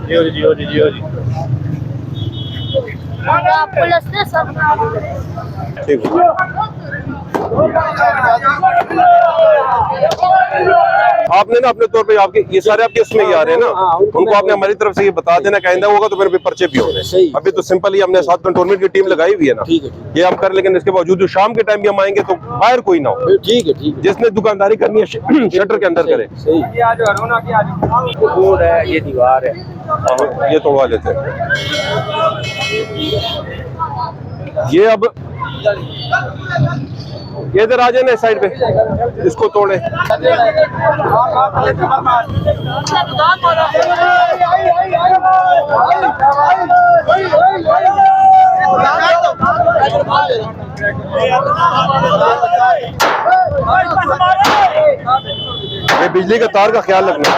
जियो जी जियो जी जियो जी। ठीक है। आपने ना अपने तौर पे आपके ये सारे आपके इसमें ही आ रहे हैं ना, उनको आपने हमारी तरफ से ये बता देना, कहना होगा तो मेरे पे पर्चे भी हो रहे हैं। अभी तो सिंपल ही हमने 7 कंटोनमेंट की टीम लगाई हुई है ना, ये हम कर, लेकिन इसके बावजूद जो शाम के टाइम भी हम आएंगे तो बाहर कोई ना हो। ठीक है, ठीक है। जिसने दुकानदारी करनी है शटर के अंदर करे। बोर्ड है, ये दीवार है, ये तोड़वा लेते हैं। ये अब ये इधर आ जाए ना साइड पे, इसको तोड़े। ये बिजली का तार का ख्याल रखना।